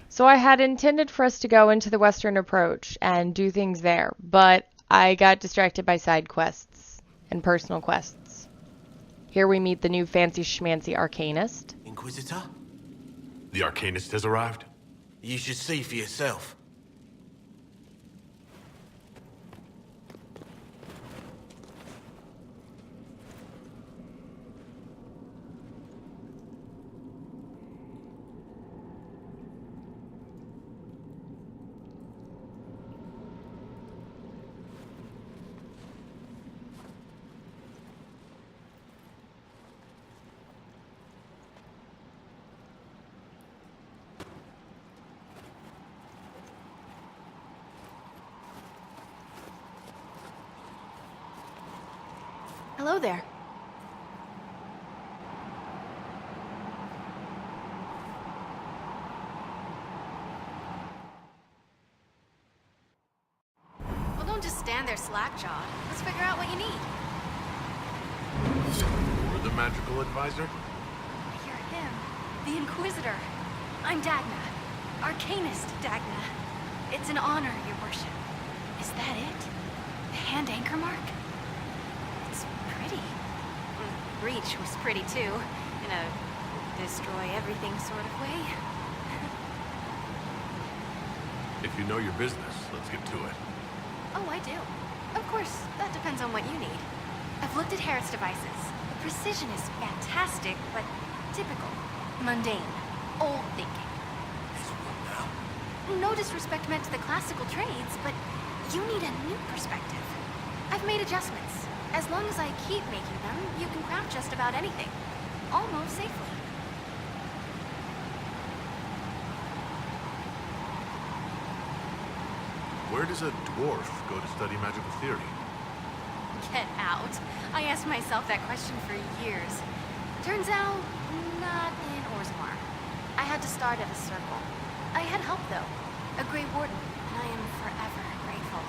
So I had intended for us to go into the Western Approach and do things there, but I got distracted by side quests and personal quests. Here we meet the new fancy schmancy Arcanist. Inquisitor? The Arcanist has arrived? You should see for yourself. Hello there. Well, don't just stand there slack-jawed. Let's figure out what you need. So, you're the magical advisor? You're him, the Inquisitor. I'm Dagna. Arcanist Dagna. It's an honor, your worship. Is that it? The hand anchor mark? It's pretty. Breach was pretty too, in a destroy everything sort of way. If you know your business, let's get to it. Oh, I do. Of course, that depends on what you need. I've looked at Harris devices. The precision is fantastic, but typical. Mundane. Old thinking. This one now. No disrespect meant to the classical trades, but you need a new perspective. I've made adjustments. As long as I keep making them, you can craft just about anything. Almost safely. Where does a dwarf go to study magical theory? Get out. I asked myself that question for years. Turns out, not in Orzammar. I had to start at a circle. I had help, though. A Grey Warden, and I am forever grateful.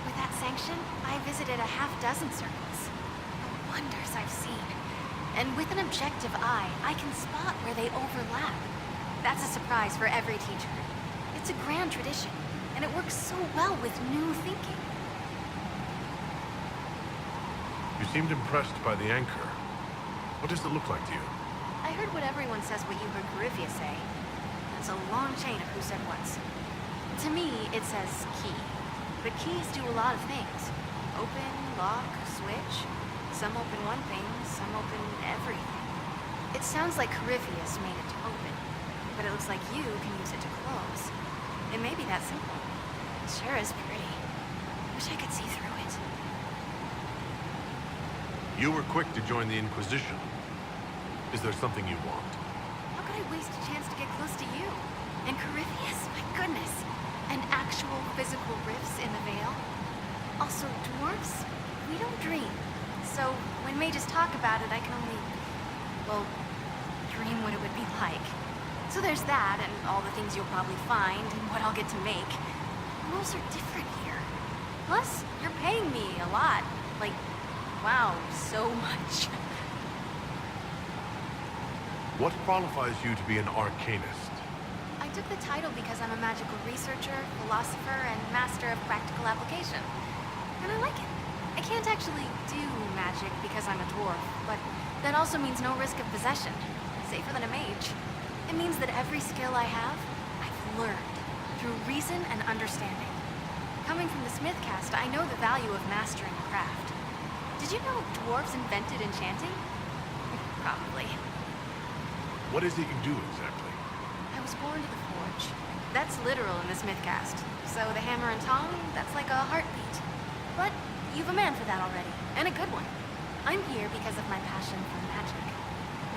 With that sanction, I visited a half-dozen circles. The wonders I've seen. And with an objective eye, I can spot where they overlap. That's a surprise for every teacher. It's a grand tradition, and it works so well with new thinking. You seemed impressed by the anchor. What does it look like to you? I heard what everyone says what you heard Garifia say. It's a long chain of who said what's. To me, it says key. But keys do a lot of things. Open, lock, switch. Some open one thing, some open everything. It sounds like Carivius made it to open, but it looks like you can use it to close. It may be that simple. It sure is pretty. Wish I could see through it. You were quick to join the Inquisition. Is there something you want? How could I waste a chance to get close to you? And Carivius, my goodness. And actual physical rifts in the Veil. Also, dwarves, we don't dream. So, when mages talk about it, I can only, well, dream what it would be like. So there's that, and all the things you'll probably find, and what I'll get to make. Rules are different here. Plus, you're paying me a lot. Like, wow, so much. What qualifies you to be an Arcanist? I took the title because I'm a magical researcher, philosopher, and master of practical application. And I like it. I can't actually do magic because I'm a dwarf, but that also means no risk of possession. Safer than a mage. It means that every skill I have, I've learned through reason and understanding. Coming from the Smith caste, I know the value of mastering a craft. Did you know dwarves invented enchanting? Probably. What is it you do exactly? I was born to the forge. That's literal in the Smith caste. So the hammer and tong, that's like a heartbeat. But you've a man for that already, and a good one. I'm here because of my passion for magic.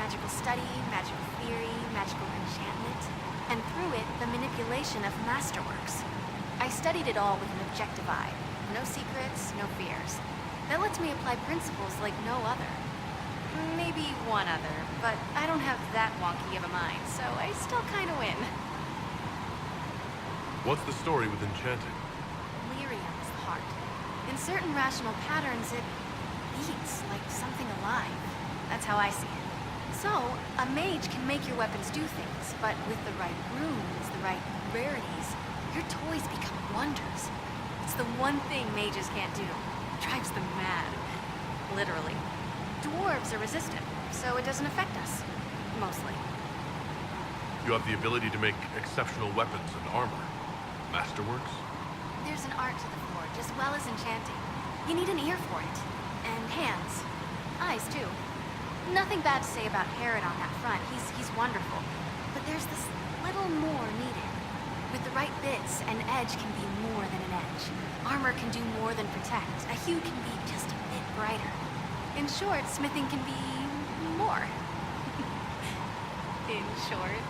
Magical study, magical theory, magical enchantment, and through it, the manipulation of masterworks. I studied it all with an objective eye. No secrets, no fears. That lets me apply principles like no other. Maybe one other, but I don't have that wonky of a mind, so I still kind of win. What's the story with enchanting? Lyrium is the heart. In certain rational patterns, it beats like something alive. That's how I see it. So, a mage can make your weapons do things, but with the right runes, the right rarities, your toys become wonders. It's the one thing mages can't do. Drives them mad. Literally. Dwarves are resistant, so it doesn't affect us. Mostly. You have the ability to make exceptional weapons and armor. Masterworks? There's an art to the forge, as well as enchanting. You need an ear for it. And hands. Eyes, too. Nothing bad to say about Herod on that front. He's wonderful. But there's this little more needed. With the right bits, an edge can be more than an edge. Armor can do more than protect. A hue can be just a bit brighter. In short, smithing can be more. In short.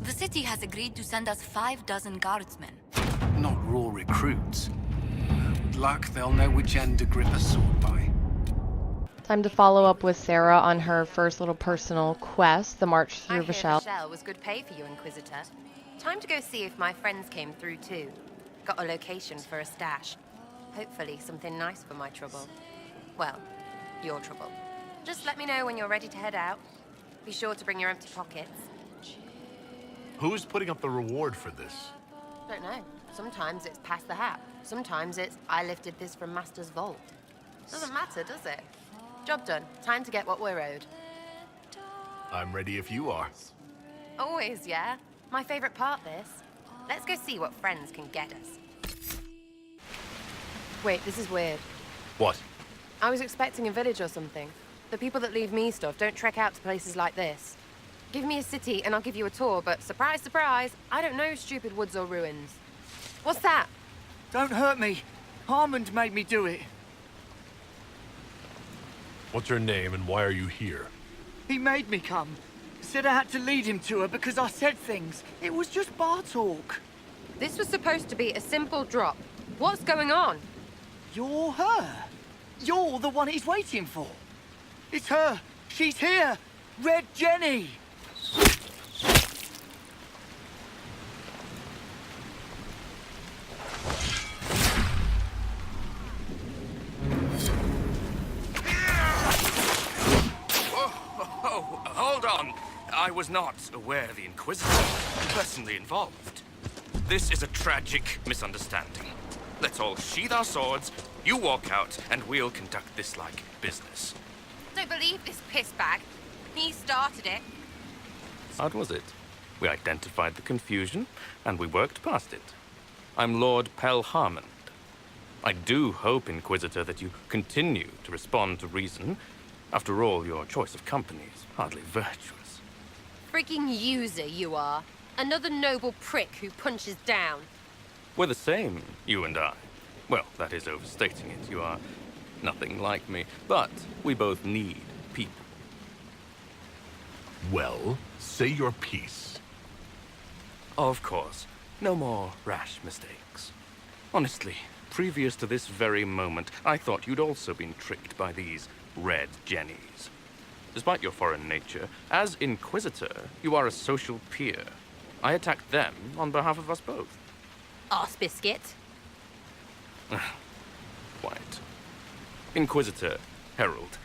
The city has agreed to send us 6 guardsmen. Not raw recruits. With luck, they'll know which end to grip a sword by. Time to follow up with Sarah on her first little personal quest, the march I through hear Vashel. Vashel was good pay for you, Inquisitor. Time to go see if my friends came through too. Got a location for a stash. Hopefully something nice for my trouble. Well, your trouble. Just let me know when you're ready to head out. Be sure to bring your empty pockets. Who's putting up the reward for this? Don't know. Sometimes it's pass the hat. Sometimes it's I lifted this from Master's vault. Doesn't matter, does it? Job done. Time to get what we're owed. I'm ready if you are. Always, yeah? My favorite part, this. Let's go see what friends can get us. Wait, this is weird. What? I was expecting a village or something. The people that leave me stuff don't trek out to places like this. Give me a city and I'll give you a tour, but surprise, surprise, I don't know stupid woods or ruins. What's that? Don't hurt me. Harmond made me do it. What's her name and why are you here? He made me come. Said I had to lead him to her because I said things. It was just bar talk. This was supposed to be a simple drop. What's going on? You're her. You're the one he's waiting for. It's her. She's here. Red Jenny. Oh, hold on. I was not aware the Inquisitor was personally involved. This is a tragic misunderstanding. Let's all sheath our swords, you walk out, and we'll conduct this like business. Don't believe this piss bag. He started it. Hard was it? We identified the confusion, and we worked past it. I'm Lord Pelharmond. I do hope, Inquisitor, that you continue to respond to reason. After all, your choice of company is hardly virtuous. Freaking user you are. Another noble prick who punches down. We're the same, you and I. Well, that is overstating it. You are nothing like me, but we both need people. Well, say your piece. Of course. No more rash mistakes. Honestly, previous to this very moment, I thought you'd also been tricked by these red jennies. Despite your foreign nature, as Inquisitor, you are a social peer. I attacked them on behalf of us both. Arse biscuit. Quite. Inquisitor, Herald,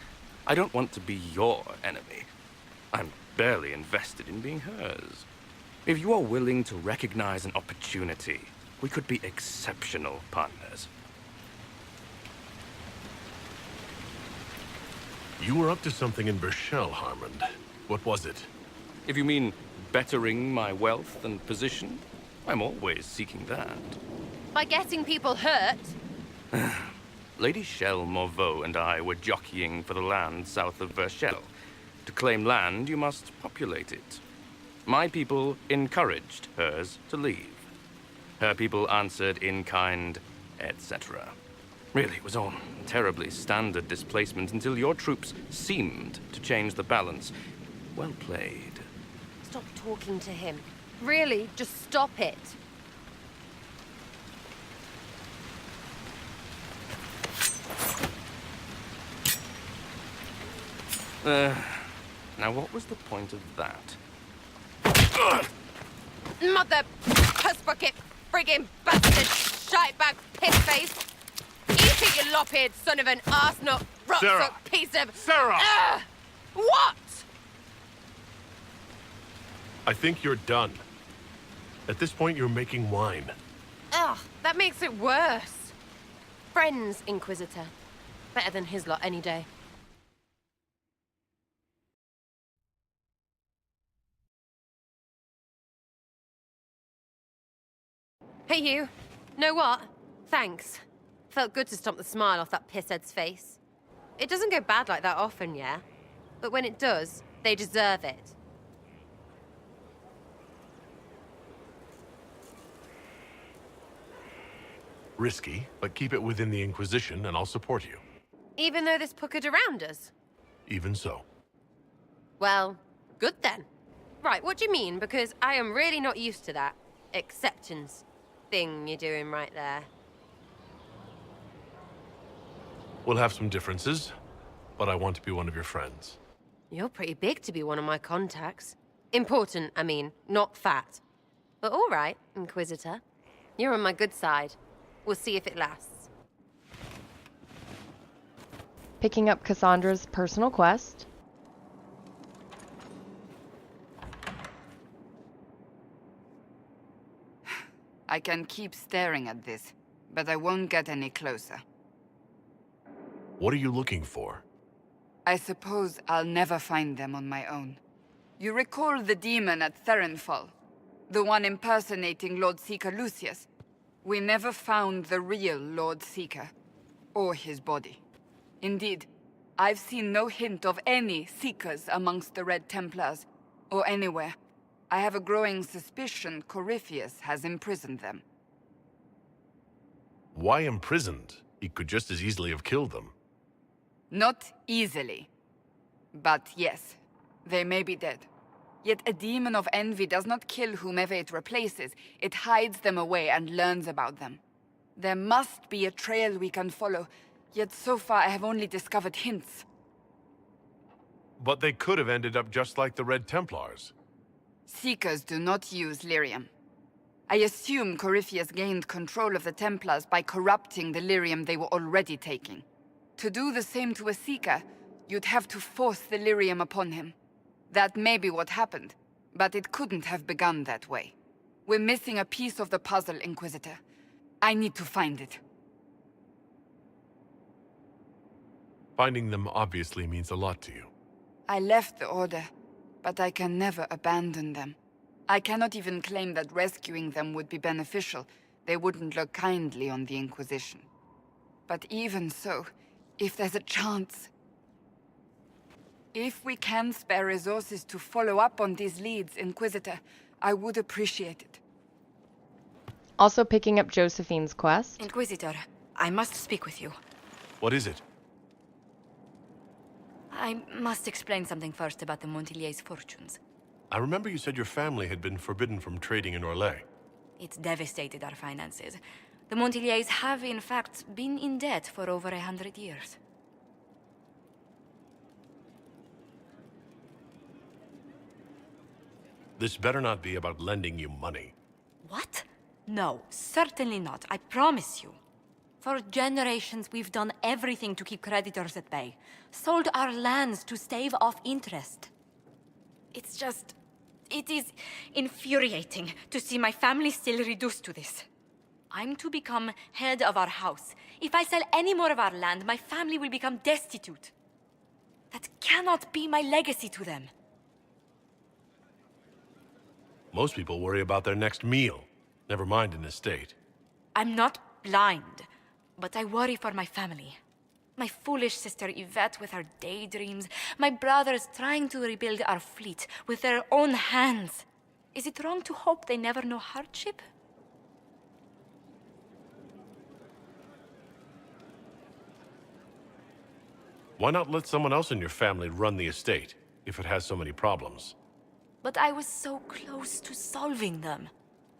I don't want to be your enemy. I'm barely invested in being hers. If you are willing to recognize an opportunity, we could be exceptional partners. You were up to something in Vashel, Harmond. What was it? If you mean bettering my wealth and position, I'm always seeking that. By getting people hurt. Lady Shell Morveau and I were jockeying for the land south of Vashel. To claim land, you must populate it. My people encouraged hers to leave. Her people answered in kind, etc. Really, it was all terribly standard displacement until your troops seemed to change the balance. Well played. Stop talking to him. Really, just stop it. Now what was the point of that? Mother puss bucket, friggin' bastard, shitebag, piss face. Eat it, you lop-eared son of an arsenal, I think you're done. At this point, you're making wine. Ugh, that makes it worse. Friends, Inquisitor. Better than his lot any day. Hey, you. Know what? Thanks. Felt good to stomp the smile off that pisshead's face. It doesn't go bad like that often, yeah? But when it does, they deserve it. Risky, but keep it within the Inquisition and I'll support you. Even though this puckered around us? Even so. Well, good then. Right, what do you mean? Because I am really not used to that acceptance thing you're doing right there. We'll have some differences, but I want to be one of your friends. You're pretty big to be one of my contacts. Important, I mean, not fat. But all right, Inquisitor. You're on my good side. We'll see if it lasts. Picking up Cassandra's personal quest. I can keep staring at this, but I won't get any closer. What are you looking for? I suppose I'll never find them on my own. You recall the demon at Therenfall? The one impersonating Lord Seeker Lucius? We never found the real Lord Seeker, or his body. Indeed, I've seen no hint of any Seekers amongst the Red Templars, or anywhere. I have a growing suspicion Corypheus has imprisoned them. Why imprisoned? He could just as easily have killed them. Not easily. But yes, they may be dead. Yet a demon of envy does not kill whomever it replaces. It hides them away and learns about them. There must be a trail we can follow, yet so far I have only discovered hints. But they could have ended up just like the Red Templars. Seekers do not use lyrium. I assume Corypheus gained control of the Templars by corrupting the lyrium they were already taking. To do the same to a Seeker, you'd have to force the lyrium upon him. That may be what happened, but it couldn't have begun that way. We're missing a piece of the puzzle, Inquisitor. I need to find it. Finding them obviously means a lot to you. I left the Order, but I can never abandon them. I cannot even claim that rescuing them would be beneficial. They wouldn't look kindly on the Inquisition. But even so, if there's a chance... If we can spare resources to follow up on these leads, Inquisitor, I would appreciate it. Also picking up Josephine's quest. Inquisitor, I must speak with you. What is it? I must explain something first about the Montilier's fortunes. I remember you said your family had been forbidden from trading in Orlais. It's devastated our finances. The Montilier's have, in fact, been in debt for over 100 years. This better not be about lending you money. What? No, certainly not. I promise you. For generations, we've done everything to keep creditors at bay. Sold our lands to stave off interest. It's just... it is infuriating to see my family still reduced to this. I'm to become head of our house. If I sell any more of our land, my family will become destitute. That cannot be my legacy to them. Most people worry about their next meal, never mind an estate. I'm not blind, but I worry for my family. My foolish sister Yvette with her daydreams, my brothers trying to rebuild our fleet with their own hands. Is it wrong to hope they never know hardship? Why not let someone else in your family run the estate, if it has so many problems? But I was so close to solving them.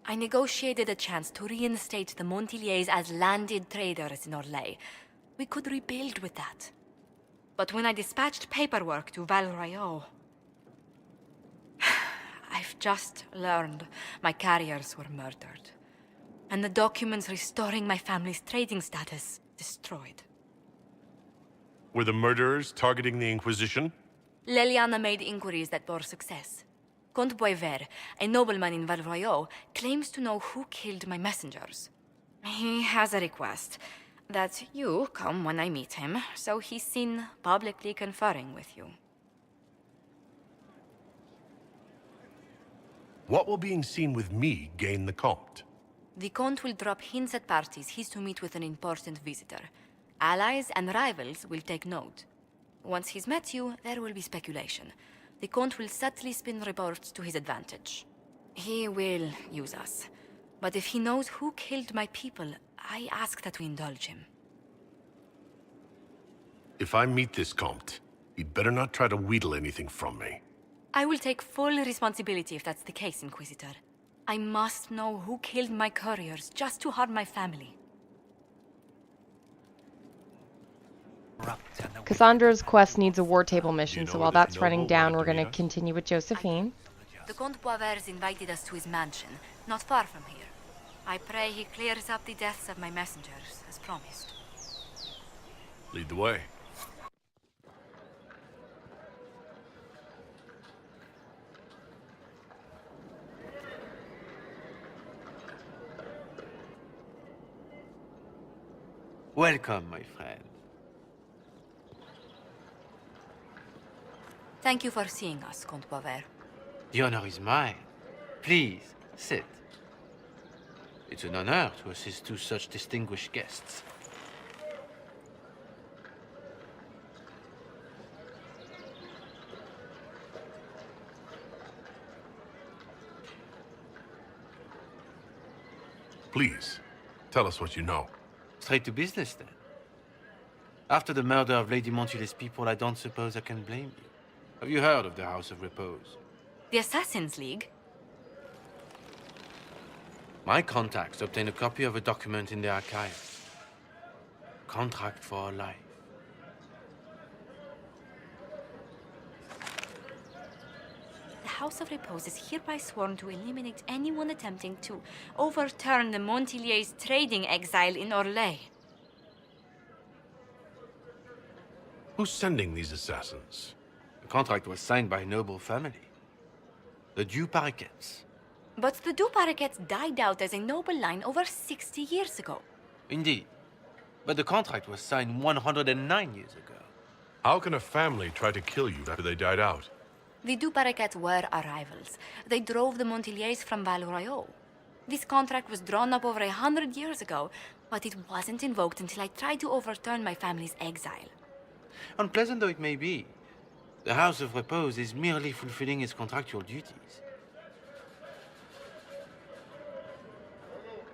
I negotiated a chance to reinstate the Montiliers as landed traders in Orlais. We could rebuild with that. But when I dispatched paperwork to Val Royeaux... I've just learned my carriers were murdered. And the documents restoring my family's trading status destroyed. Were the murderers targeting the Inquisition? Leliana made inquiries that bore success. Comte Boisvert, a nobleman in Valroyaux, claims to know who killed my messengers. He has a request that you come when I meet him, so he's seen publicly conferring with you. What will being seen with me gain the Comte? The Comte will drop hints at parties he's to meet with an important visitor. Allies and rivals will take note. Once he's met you, there will be speculation. The Comte will subtly spin reports to his advantage. He will use us. But if he knows who killed my people, I ask that we indulge him. If I meet this Comte, he'd better not try to wheedle anything from me. I will take full responsibility if that's the case, Inquisitor. I must know who killed my couriers just to harm my family. Cassandra's quest needs a war table mission, so while that's running down, we're going to continue with Josephine. The Comte Boisvert invited us to his mansion, not far from here. I pray he clears up the deaths of my messengers, as promised. Lead the way. Welcome, my friend. Thank you for seeing us, Comte Boisvert. The honor is mine. Please, sit. It's an honor to assist two such distinguished guests. Please, tell us what you know. Straight to business, then. After the murder of Lady Montule's people, I don't suppose I can blame you. Have you heard of the House of Repose? The Assassin's League? My contacts obtained a copy of a document in the archives. Contract for life. The House of Repose is hereby sworn to eliminate anyone attempting to overturn the Montiliers' trading exile in Orlais. Who's sending these assassins? The contract was signed by a noble family. The Du Paraquets. But the Du Paraquets died out as a noble line over 60 years ago. Indeed. But the contract was signed 109 years ago. How can a family try to kill you after they died out? The Du Paraquets were our rivals. They drove the Montiliers from Valroyaux. This contract was drawn up over 100 years ago, but it wasn't invoked until I tried to overturn my family's exile. Unpleasant though it may be, the House of Repose is merely fulfilling its contractual duties.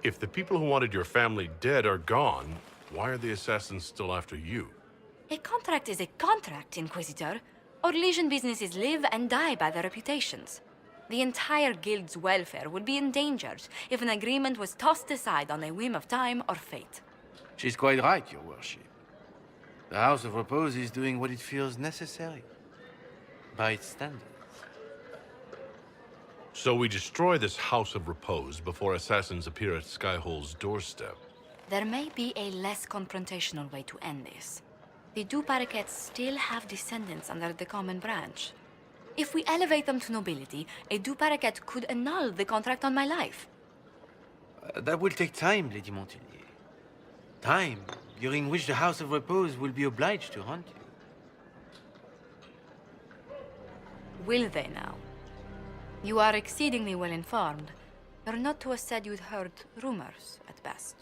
If the people who wanted your family dead are gone, why are the assassins still after you? A contract is a contract, Inquisitor. Orlesian businesses live and die by their reputations. The entire guild's welfare would be endangered if an agreement was tossed aside on a whim of time or fate. She's quite right, Your Worship. The House of Repose is doing what it feels necessary, by its standards. So we destroy this House of Repose before assassins appear at Skyhole's doorstep. There may be a less confrontational way to end this. The Du Paraquets still have descendants under the common branch. If we elevate them to nobility, a Du Paraquet could annul the contract on my life. That will take time, Lady Montilier. Time during which the House of Repose will be obliged to hunt you. Will they now? You are exceedingly well informed. You're not to have said you'd heard rumors, at best.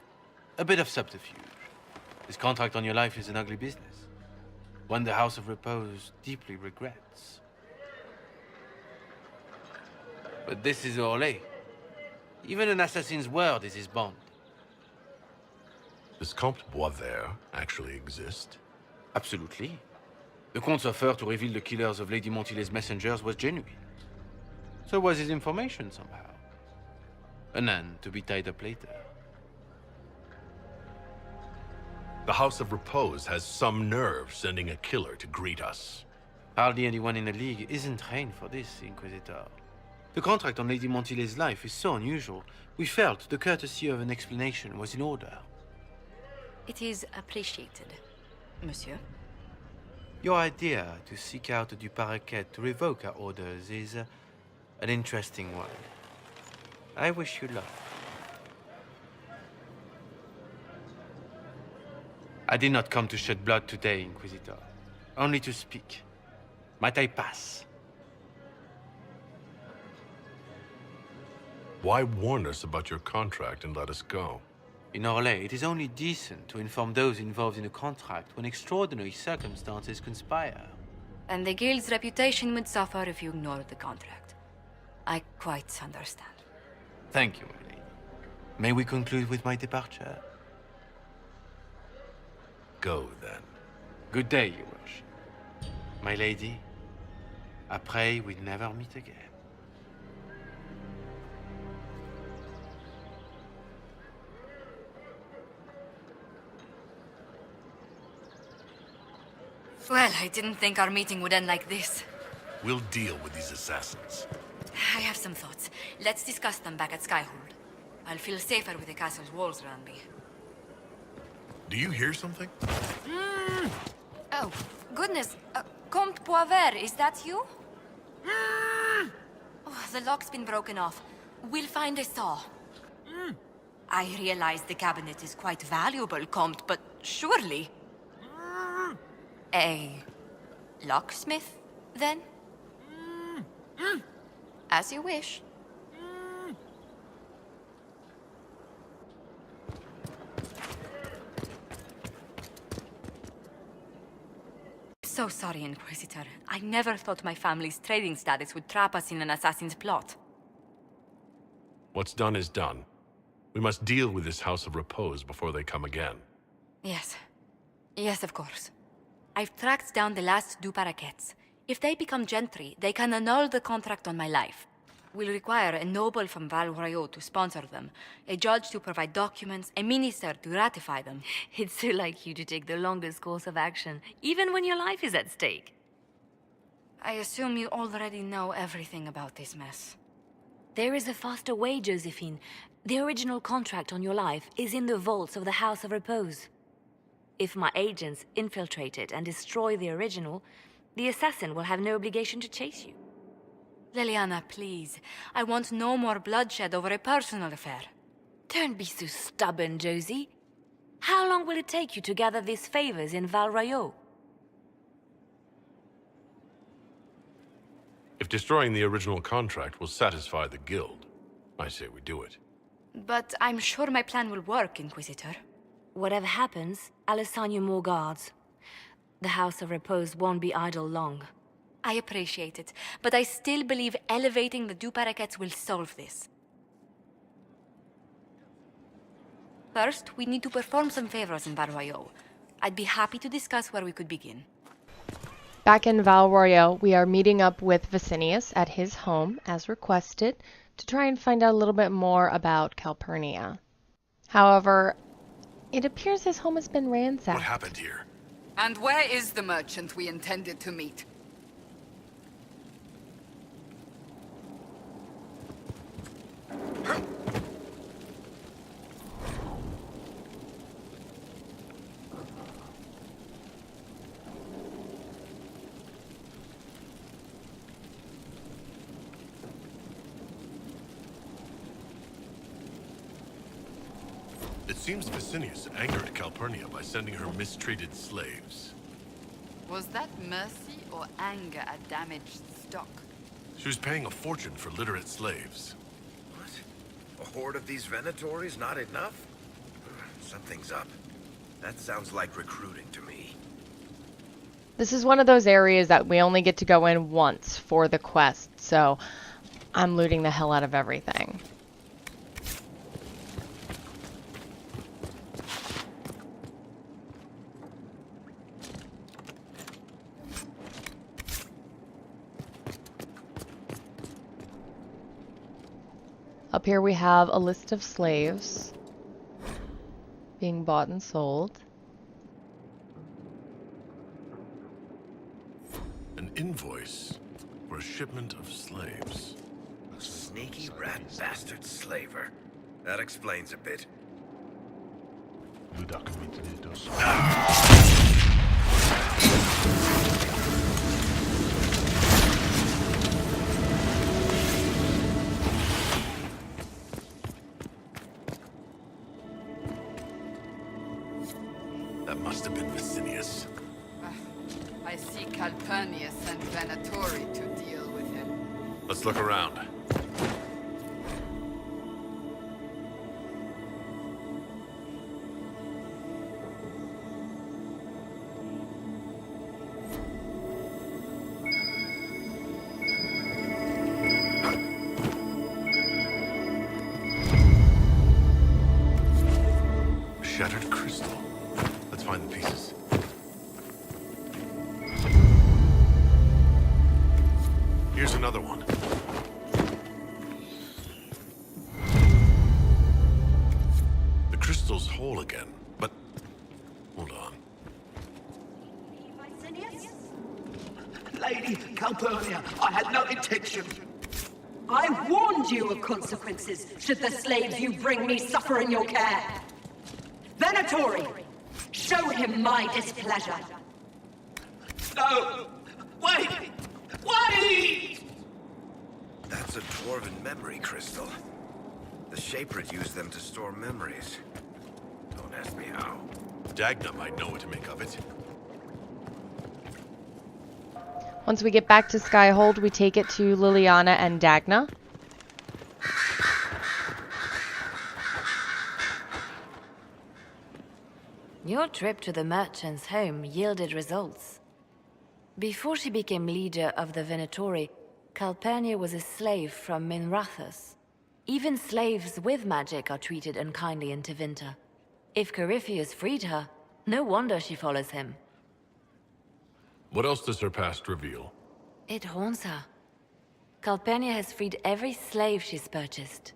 A bit of subterfuge. This contract on your life is an ugly business. One the House of Repose deeply regrets. But this is Orlais. Even an assassin's word is his bond. Does Comte Boisvert actually exist? Absolutely. The Comte's offer to reveal the killers of Lady Montile's messengers was genuine. So was his information somehow. An end to be tied up later. The House of Repose has some nerve sending a killer to greet us. Hardly anyone in the League isn't trained for this, Inquisitor. The contract on Lady Montile's life is so unusual, we felt the courtesy of an explanation was in order. It is appreciated, monsieur. Your idea to seek out the Du Paraquet to revoke our orders is An interesting one. I wish you luck. I did not come to shed blood today, Inquisitor. Only to speak. Might I pass? Why warn us about your contract and let us go? In Orlais, it is only decent to inform those involved in a contract when extraordinary circumstances conspire. And the guild's reputation would suffer if you ignored the contract. I quite understand. Thank you, my lady. May we conclude with my departure? Go, then. Good day, Your Worship. My lady, I pray we never meet again. Well, I didn't think our meeting would end like this. We'll deal with these assassins. I have some thoughts. Let's discuss them back at Skyhold. I'll feel safer with the castle's walls around me. Do you hear something? Oh, goodness. Comte Poivert, is that you? Oh, the lock's been broken off. We'll find a saw. I realize the cabinet is quite valuable, Comte, but surely... A locksmith, then? As you wish. So sorry, Inquisitor. I never thought my family's trading status would trap us in an assassin's plot. What's done is done. We must deal with this House of Repose before they come again. Yes. Yes, of course. I've tracked down the last two paraquets. If they become gentry, they can annul the contract on my life. We'll require a noble from Val Royaux to sponsor them, a judge to provide documents, a minister to ratify them. It's so like you to take the longest course of action, even when your life is at stake. I assume you already know everything about this mess. There is a faster way, Josephine. The original contract on your life is in the vaults of the House of Repose. If my agents infiltrate it and destroy the original, the assassin will have no obligation to chase you. Liliana, please. I want no more bloodshed over a personal affair. Don't be so stubborn, Josie. How long will it take you to gather these favors in Val Royaux? If destroying the original contract will satisfy the guild, I say we do it. But I'm sure my plan will work, Inquisitor. Whatever happens, I'll assign you more guards. The House of Repose won't be idle long. I appreciate it, but I still believe elevating the two paraquets will solve this. First, we need to perform some favors in Val Royaux. I'd be happy to discuss where we could begin. Back in Val Royaux, we are meeting up with Vicinius at his home, as requested, to try and find out a little bit more about Calpurnia. However, it appears his home has been ransacked. What happened here? And where is the merchant we intended to meet? It seems Vicinius angered Calpurnia by sending her mistreated slaves. Was that mercy or anger at damaged stock? She was paying a fortune for literate slaves. What? A horde of these Venatories not enough? Something's up. That sounds like recruiting to me. This is one of those areas that we only get to go in once for the quest, so I'm looting the hell out of everything. Up here we have a list of slaves being bought and sold. An invoice for a shipment of slaves. A sneaky rat bastard slaver. That explains a bit. That must have been Vicinius. I see Calpurnia sent Venatori to deal with him. Let's look around. Shattered crystal. Let's find the pieces. Here's another one. The crystal's whole again, but hold on. Lady Calpurnia, I had no intention. I warned you of consequences should the slaves you bring me suffer in your care. Venatori, show him my displeasure. No! Wait! Wait! That's a dwarven memory crystal. The Shapered used them to store memories. Don't ask me how. Dagna might know what to make of it. Once we get back to Skyhold, we take it to Liliana and Dagna. Your trip to the merchant's home yielded results. Before she became leader of the Venatori, Calpurnia was a slave from Minrathous. Even slaves with magic are treated unkindly in Tevinter. If Corypheus freed her, no wonder she follows him. What else does her past reveal? It haunts her. Calpurnia has freed every slave she's purchased.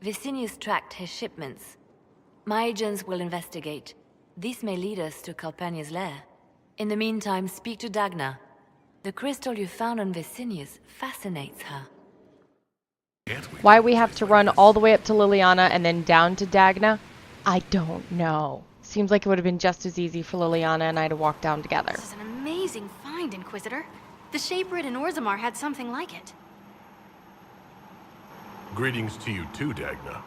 Vicinius tracked his shipments. My agents will investigate. This may lead us to Calpurnia's lair. In the meantime, speak to Dagna. The crystal you found on Vicinius fascinates her. Why we have to run all the way up to Liliana and then down to Dagna, I don't know. Seems like it would have been just as easy for Liliana and I to walk down together. This is an amazing find, Inquisitor. The Shapered in Orzammar had something like it. Greetings to you too, Dagna.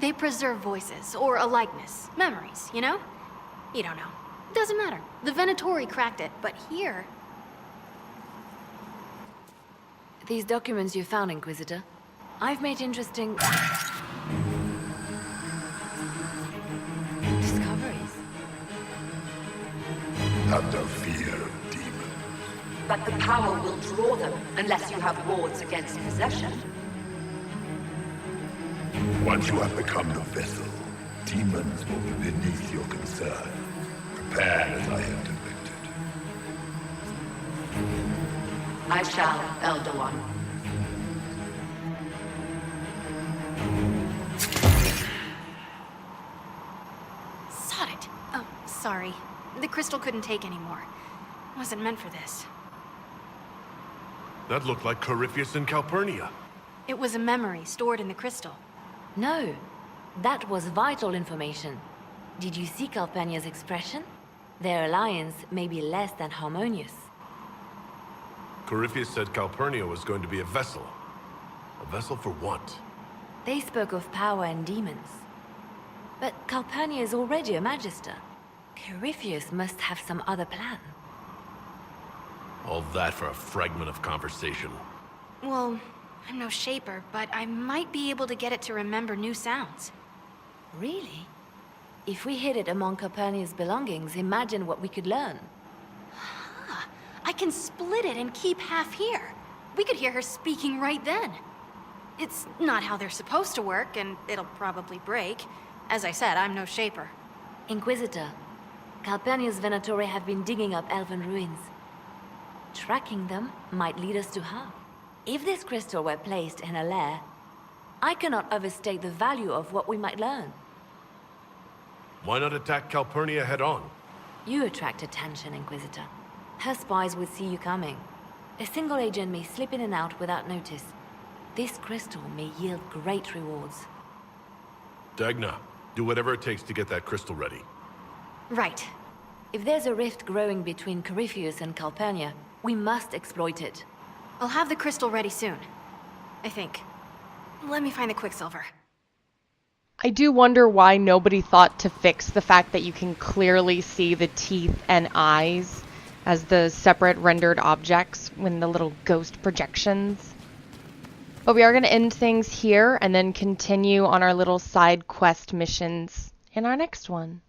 They preserve voices, or a likeness, memories, you know? You don't know. Doesn't matter. The Venatori cracked it, but here... These documents you found, Inquisitor, I've made interesting... discoveries. Have no fear of demons. But the power will draw them unless you have wards against possession. Once you have become the vessel, demons will be beneath your concern. Prepare as I have depicted. I shall, Elder One. Sod it. Oh, sorry. The crystal couldn't take anymore. Wasn't meant for this. That looked like Corypheus and Calpurnia. It was a memory stored in the crystal. No, that was vital information. Did you see Calpurnia's expression? Their alliance may be less than harmonious. Corypheus said Calpurnia was going to be a vessel. A vessel for what? They spoke of power and demons. But Calpurnia is already a magister. Corypheus must have some other plan. All that for a fragment of conversation. Well, I'm no shaper, but I might be able to get it to remember new sounds. Really? If we hid it among Calpurnia's belongings, imagine what we could learn. Huh. I can split it and keep half here. We could hear her speaking right then. It's not how they're supposed to work, and it'll probably break. As I said, I'm no shaper. Inquisitor, Calpurnia's Venatori have been digging up elven ruins. Tracking them might lead us to her. If this crystal were placed in a lair, I cannot overstate the value of what we might learn. Why not attack Calpurnia head-on? You attract attention, Inquisitor. Her spies would see you coming. A single agent may slip in and out without notice. This crystal may yield great rewards. Dagna, do whatever it takes to get that crystal ready. Right. If there's a rift growing between Corypheus and Calpurnia, we must exploit it. I'll have the crystal ready soon. I think. Let me find the Quicksilver. I do wonder why nobody thought to fix the fact that you can clearly see the teeth and eyes as the separate rendered objects when the little ghost projections. But we are going to end things here and then continue on our little side quest missions in our next one.